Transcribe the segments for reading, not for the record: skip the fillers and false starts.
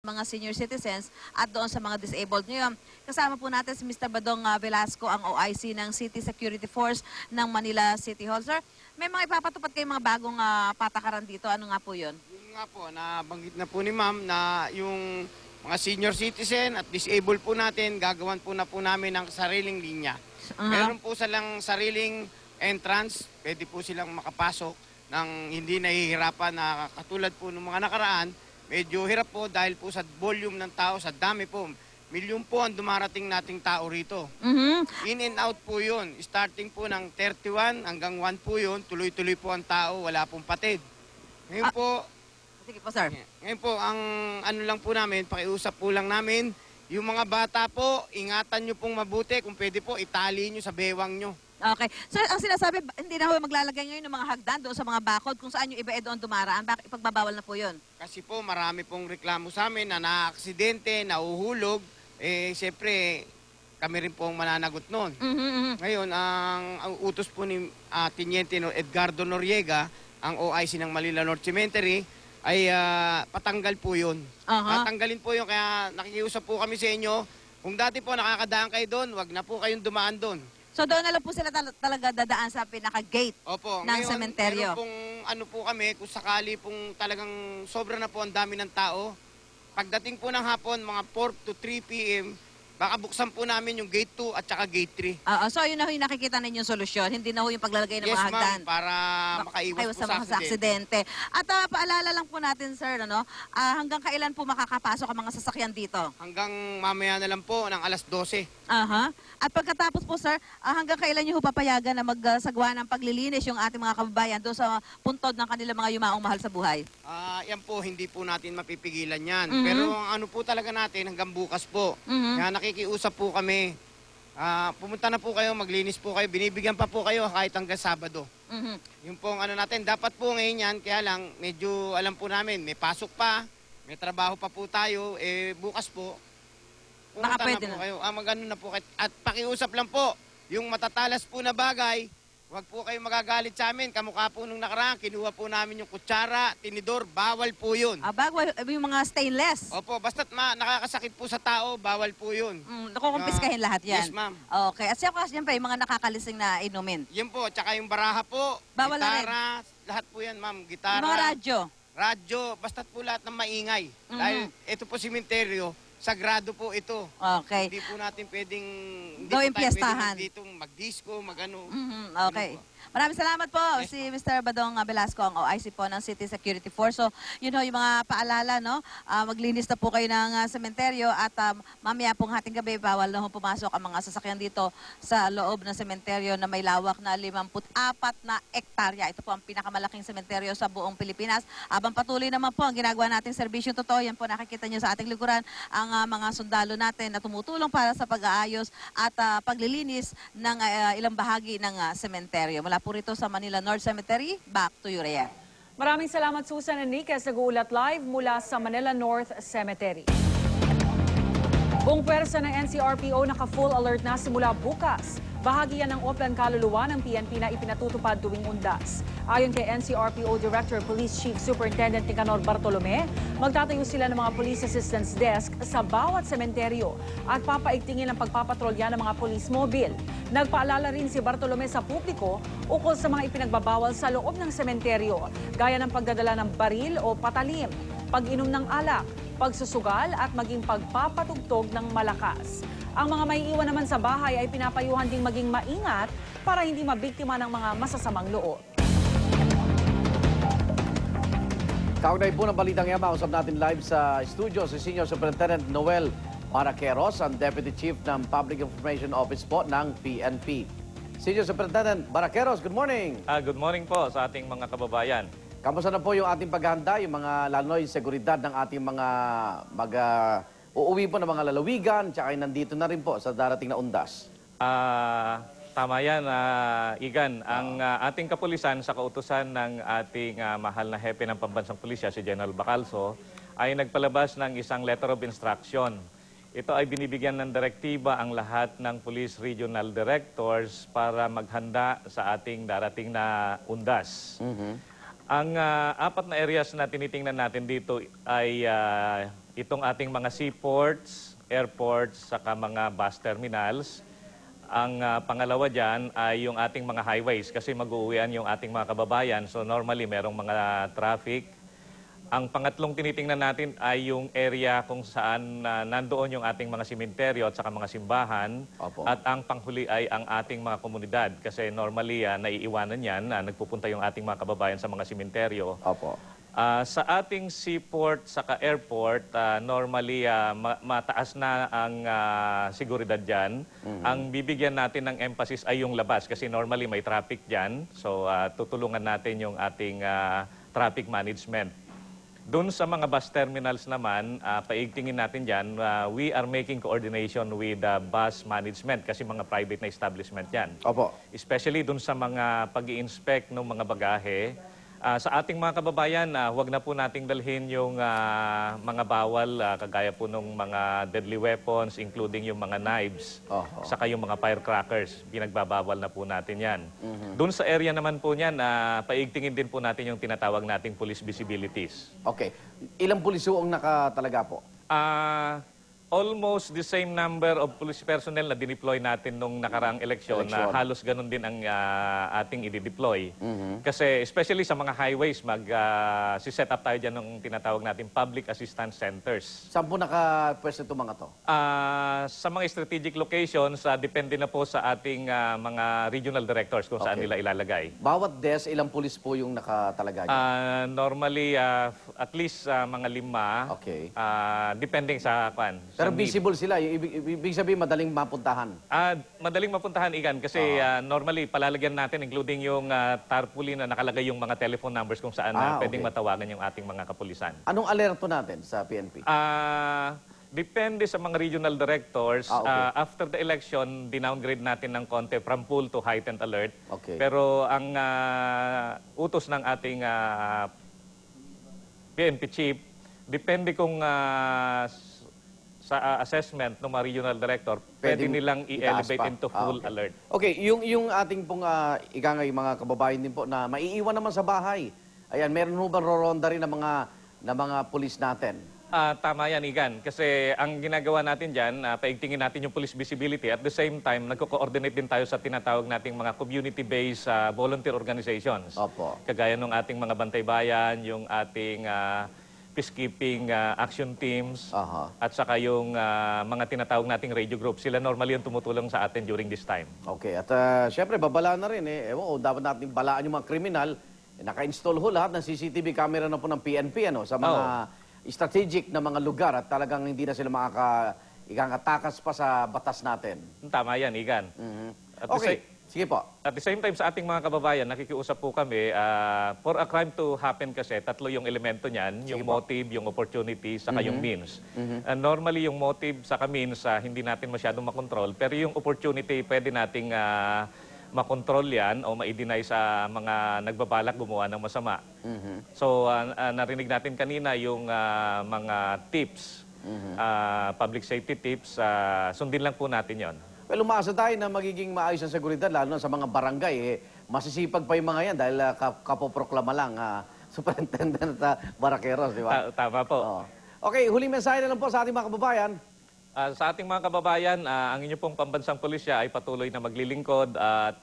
mga senior citizens at doon sa mga disabled. Ngayon, kasama po natin si Mr. Badong Velasco, ang OIC ng City Security Force ng Manila City Hall. Sir, may mga ipapatupad kayong mga bagong patakaran dito. Ano nga po yun? Yun nga po, nabanggit na po ni ma'am na yung mga senior citizen at disabled po natin, gagawan po namin ng sariling linya. Meron po silang sariling entrance, pwede po silang makapasok ng hindi nahihirapan na katulad po ng mga nakaraan. Medyo hirap po dahil po sa volume ng tao, sa dami po. Milyon po ang dumarating nating tao rito. In and out po yun. Starting po ng 31 hanggang 1 po yun. Tuloy-tuloy po ang tao, wala pong patid. Ngayon po, sige po, sir. Ngayon po, ang ano lang po namin, pakiusap po lang namin, yung mga bata po, ingatan nyo pong mabuti. Kung pwede po, itali nyo sa bewang nyo. Okay. Sir, ang sinasabi, hindi na ho maglalagay ngayon ng mga hagdan doon sa mga bakod kung saan yung iba doon dumaraan. Bakit ipagbabawal na po yun? Kasi po, marami pong reklamo sa amin na na-aksidente, nauhulog. Siyempre, kami rin po ang mananagot noon. Ngayon, ang utos po ni Teniente Edgardo Noriega, ang OIC ng Manila North Cemetery, ay patanggal po yun. Patanggalin po yun, kaya nakikiusap po kami sa inyo. Kung dati po nakakadaan kayo doon, wag na po kayong dumaan doon. So doon na lang po sila talaga dadaan sa pinaka-gate ng sementeryo. Ngayon pong ano po kami, kung sakali pong talagang sobra na po ang dami ng tao, pagdating po ng hapon, mga 4 to 3 p.m., baka buksan po namin yung gate 2 at saka gate 3. So yun na ho yung nakikita ninyong solusyon, hindi na ho yung paglalagay ng mga hagdan. Yes, ma'am, para makaiwas po sa aksidente. At paalala lang po natin, sir, hanggang kailan po makakapasok ang mga sasakyan dito? Hanggang mamaya na lang po, ng alas 12. At pagkatapos po, sir, hanggang kailan niyo ho papayagan na magsagawa ng paglilinis yung ating mga kababayan doon sa puntod ng kanilang mga yumaong mahal sa buhay? Yan po, hindi po natin mapipigilan yan. Pero ang ano po talaga natin, hanggang bukas po. Kaya nakikiusap po kami. Pumunta na po kayo, maglinis po kayo, binibigyan pa po kayo kahit hanggang Sabado. Yung pong ano natin, dapat po ngayon yan, kaya lang medyo alam po namin, may pasok pa, may trabaho pa po tayo, bukas po, pumunta na po kayo. Magano na po kayo. At pakiusap lang po, yung matatalas po na bagay, huwag po kayo magagalit sa amin. Kamukha po nung nakaraan, kinuha po namin yung kutsara, tinidor, bawal po yun. Bawal, yung mga stainless? Opo, basta't nakakasakit po sa tao, bawal po yun. Nakukumpiskahin lahat yan? Yes, ma'am. Okay. At siyempre, yung mga nakakalising na inumin? Yan po, tsaka yung baraha po, bawal gitara, lahat po yan, ma'am. Gitara, yung mga radyo? Radyo, basta't po lahat ng maingay. Dahil ito po simenteryo, sagrado po ito. Okay. Hindi po natin pwedeng gawing piyestahan. Dito mag-disco, mag-ano. Okay. Maraming salamat po si Mr. Badong Velasco, ang OIC po ng City Security Force. So, yun ho, yung mga paalala, no? Maglinis na po kayo ng sementeryo at mamaya pong hating gabi, bawal na ho pumasok ang mga sasakyan dito sa loob ng sementeryo na may lawak na 54 na ektarya. Ito po ang pinakamalaking sementeryo sa buong Pilipinas. Habang patuloy naman po ang ginagawa nating serbisyo totoo, yan po nakikita nyo sa ating likuran, ang mga sundalo natin na tumutulong para sa pag-aayos at paglilinis ng ilang bahagi ng sementeryo. Mula po rito sa Manila North Cemetery, back to you, Rhea. Maraming salamat, Susan Enriquez, nag-uulat live mula sa Manila North Cemetery. Buong pwersa ng NCRPO naka-full alert na simula bukas. Bahagi yan ng Oplan Kaluluwa ng PNP na ipinatutupad tuwing undas. Ayon kay NCRPO Director Police Chief Superintendent Nicanor Bartolome, magtatayo sila ng mga Police Assistance Desk sa bawat sementeryo at papaigtingin ang pagpapatrolya ng mga police mobile. Nagpaalala rin si Bartolome sa publiko ukol sa mga ipinagbabawal sa loob ng sementeryo, gaya ng pagdadala ng baril o patalim, pag-inom ng alak, pagsusugal at maging pagpapatugtog ng malakas. Ang mga may iwan naman sa bahay ay pinapayuhan ding maging maingat para hindi mabiktima ng mga masasamang loob. Kaugnay po ng balitang yan, makausap natin live sa studio si Senior Superintendent Noel Baraqueros, ang Deputy Chief ng Public Information Office po ng PNP. Senior Superintendent Baraqueros, good morning! Good morning po sa ating mga kababayan. Kamusta na po yung ating paghahanda, yung mga lalo yung seguridad ng ating mga uuwi po ng mga lalawigan, tsaka nandito na rin po sa darating na undas? Tama yan, Igan. Ang ating kapulisan sa kautusan ng ating mahal na hepe ng Pambansang Pulisya, si General Bacalso, ay nagpalabas ng isang letter of instruction. Ito ay binibigyan ng direktiba ang lahat ng Police Regional Directors para maghanda sa ating darating na undas. Ang apat na areas na tinitingnan natin dito ay itong ating mga seaports, airports, saka mga bus terminals. Ang pangalawa dyan ay yung ating mga highways kasi mag-uuwian yung ating mga kababayan. So normally merong mga traffic. Ang pangatlong tinitingnan natin ay yung area kung saan nandoon yung ating mga simenteryo at saka mga simbahan. Opo. At ang panghuli ay ang ating mga komunidad kasi normally naiiwanan yan, nagpupunta yung ating mga kababayan sa mga simenteryo. Opo. Sa ating seaport saka airport, normally mataas na ang seguridad dyan. Ang bibigyan natin ng emphasis ay yung labas kasi normally may traffic dyan. So tutulungan natin yung ating traffic management. Doon sa mga bus terminals naman, paigtingin natin dyan, we are making coordination with bus management kasi mga private na establishment yan. Opo. Especially doon sa mga pag-i-inspect ng mga bagahe. Sa ating mga kababayan, huwag na po nating dalhin yung mga bawal, kagaya po ng mga deadly weapons, including yung mga knives, saka yung mga firecrackers. Pinagbabawal na po natin yan. Doon sa area naman po niyan, paigtingin din po natin yung tinatawag nating police visibilities. Okay. Ilang pulis ang nakatalaga po? Almost the same number of police personnel na dineploy natin nung nakaraang eleksyon na halos ganun din ang ating i-deploy. Kasi especially sa mga highways, si-set up tayo dyan ng tinatawag natin public assistance centers. Saan po nakapwesto itong mga to? Sa mga strategic locations, depende na po sa ating mga regional directors kung saan nila ilalagay. Bawat desk, ilang pulis po yung nakatalaga niya? Normally, at least mga 5. Okay. Depending sa kwan. Pero visible sila. Ibig sabihin, madaling mapuntahan. Madaling mapuntahan, Igan, kasi normally palalagyan natin including yung tarpaulin na nakalagay yung mga telephone numbers kung saan pwedeng matawagan yung ating mga kapulisan. Anong alerto natin sa PNP? Depende sa mga regional directors. Okay. After the election, dinowngrade natin ng konti from full to heightened alert. Okay. Pero ang utos ng ating PNP chief, depende kung sa assessment ng mga regional director, pwede nilang i-elevate into full alert. Okay, yung ating pong mga kababayan din po na maiiwan naman sa bahay. Ayan, meron ho ba roronda rin ng mga pulis natin? Tama yan, Igan. Kasi ang ginagawa natin dyan, paigtingin natin yung police visibility. At the same time, nagko-coordinate din tayo sa tinatawag nating mga community-based volunteer organizations. Opo. Kagaya ng ating mga bantay bayan, yung ating peacekeeping action teams, at saka yung mga tinatawag nating radio groups. Sila normally yung tumutulong sa atin during this time. Okay, at syempre babalaan na rin Ewan ko, dapat natin balaan yung mga kriminal. Naka-install ho lahat ng CCTV camera na po ng PNP sa mga strategic na mga lugar at talagang hindi na sila makakatakas pa sa batas natin. Tama yan, Igan. Okay, sige po. At the same time, sa ating mga kababayan, nakikiusap po kami, for a crime to happen kasi, tatlo yung elemento niyan, yung motive, yung opportunity, saka yung means. Normally, yung motive saka means, hindi natin masyadong makontrol, pero yung opportunity, pwede nating makontrol yan o ma-deny sa mga nagbabalak gumawa ng masama. So, narinig natin kanina yung mga tips, public safety tips, sundin lang po natin yon. Well, umaasa tayo na magiging maayos ang seguridad, lalo na sa mga barangay. Masisipag pa yung mga yan dahil kapoproklama lang Superintendent Baraqueros, di ba? Tama po. Okay, huling mensahe na lang po sa ating mga kababayan. Sa ating mga kababayan, ang inyong pong pambansang pulisya ay patuloy na maglilingkod at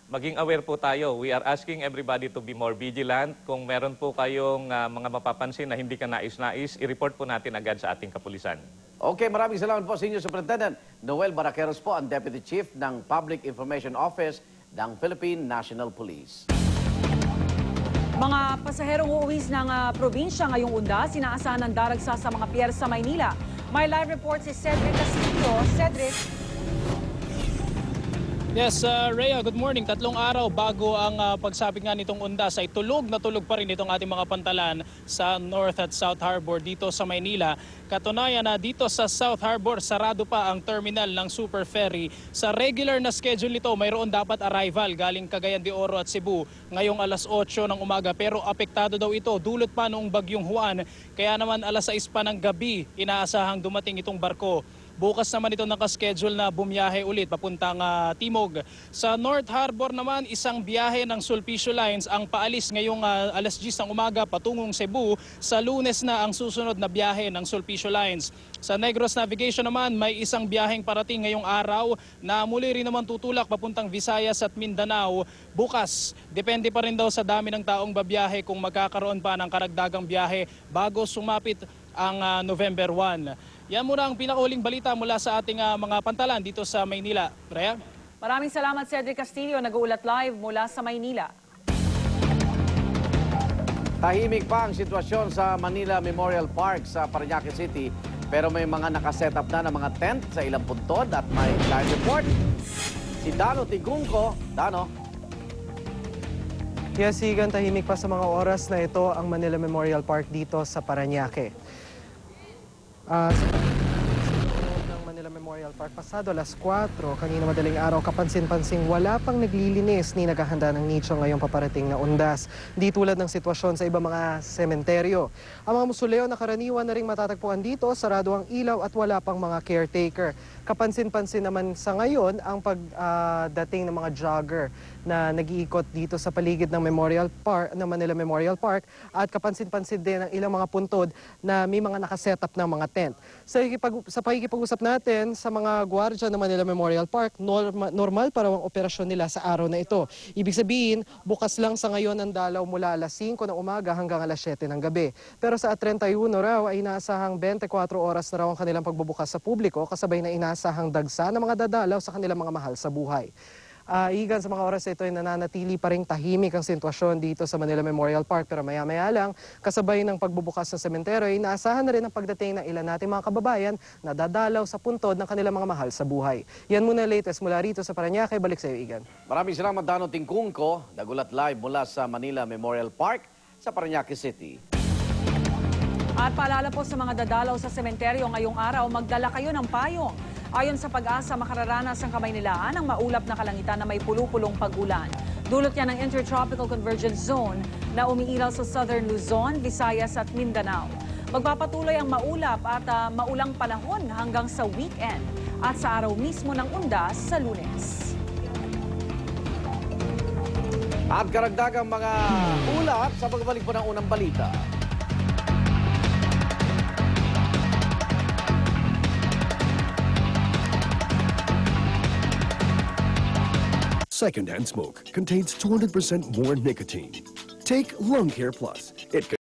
maging aware po tayo. We are asking everybody to be more vigilant. Kung meron po kayong mga mapapansin na hindi ka nais-nais, i-report po natin agad sa ating kapulisan. Okay, maraming salamat po Senior Superintendent Noel Baraqueros po, ang Deputy Chief ng Public Information Office ng Philippine National Police. Mga pasaherong uuwis ng probinsya ngayong unda, sinaasahan ng daragsa sa mga pier sa Maynila. May live report si Cedric Castillo. Cedric. Yes, Rhea, good morning. 3 araw bago ang pagsapit nga nitong undas ay tulog na tulog pa rin itong ating mga pantalan sa North at South Harbor dito sa Maynila. Katunayan na dito sa South Harbor, sarado pa ang terminal ng Super Ferry. Sa regular na schedule nito, mayroon dapat arrival galing Cagayan de Oro at Cebu ngayong alas 8 ng umaga. Pero apektado daw ito, dulot pa noong bagyong Juan. Kaya naman alas 6 pa ng gabi, inaasahang dumating itong barko. Bukas naman ito nakaschedule na bumiyahe ulit papuntang Timog. Sa North Harbor naman, isang biyahe ng Sulpicio Lines ang paalis ngayong alas 10 ng umaga patungong Cebu. Sa Lunes na ang susunod na biyahe ng Sulpicio Lines. Sa Negros Navigation naman, may isang biyaheng parating ngayong araw na muli rin naman tutulak papuntang Visayas at Mindanao. Bukas, depende pa rin daw sa dami ng taong babiyahe kung magkakaroon pa ng karagdagang biyahe bago sumapit ang November 1. Yan muna ang pinakauling balita mula sa ating mga pantalan dito sa Maynila. Rhea? Maraming salamat, Cedric Castillo, nag-uulat live mula sa Maynila. Tahimik pa ang sitwasyon sa Manila Memorial Park sa Parañaque City. Pero may mga nakaset up na ng mga tent sa ilang puntod at may live report. Si Dano Tigungco. Dano. Yes, Igan, tahimik pa sa mga oras na ito ang Manila Memorial Park dito sa Parañaque. Sa ng Manila Memorial Park, pasado alas 4, kanina madaling araw, kapansin-pansing wala pang naglilinis ni naghahanda ng nicho ngayong paparating na undas. Di tulad ng sitwasyon sa iba mga sementeryo. Ang mga musuleo na karaniwan na ring matatagpuan dito, sarado ang ilaw at wala pang mga caretaker. Kapansin-pansin naman sa ngayon ang pagdating ng mga jogger na nag-iikot dito sa paligid ng Manila Memorial Park at kapansin-pansin din ang ilang mga puntod na may mga nakaset up ng mga tent. Sa pakikipag-usap natin sa mga gwardiya ng Manila Memorial Park, normal pa raw ang operasyon nila sa araw na ito. Ibig sabihin, bukas lang sa ngayon ang dalaw mula alas 5 ng umaga hanggang alas 7 ng gabi. Pero sa 31 raw ay inaasahang 24 oras na raw ang kanilang pagbubukas sa publiko kasabay na inaasahang dagsa ng mga dadalaw sa kanilang mga mahal sa buhay. Igan, sa mga oras ito ay nananatili pa rin tahimik ang sitwasyon dito sa Manila Memorial Park. Pero maya-maya lang, kasabay ng pagbubukas ng sementeryo, ay inaasahan na rin ang pagdating ng ilan nating mga kababayan na dadalaw sa puntod ng kanilang mga mahal sa buhay. Yan muna latest mula rito sa Parañaque. Balik sa iyo, Igan. Maraming salamat, Dano Tigungco. Nagulat live mula sa Manila Memorial Park sa Parañaque City. At paalala po sa mga dadalaw sa sementeryo ngayong araw, magdala kayo ng payong. Ayon sa Pag-asa, makararanas ang Kamaynilaan ang maulap na kalangitan na may pulupulong pag-ulan. Dulot yan ng Intertropical Convergence Zone na umiilaw sa Southern Luzon, Visayas at Mindanao. Magpapatuloy ang maulap at maulang panahon hanggang sa weekend at sa araw mismo ng undas sa Lunes. At karagdagang mga ulat sa pagbalik po ng unang balita. Secondhand smoke contains 200% more nicotine. Take Lung Care Plus. It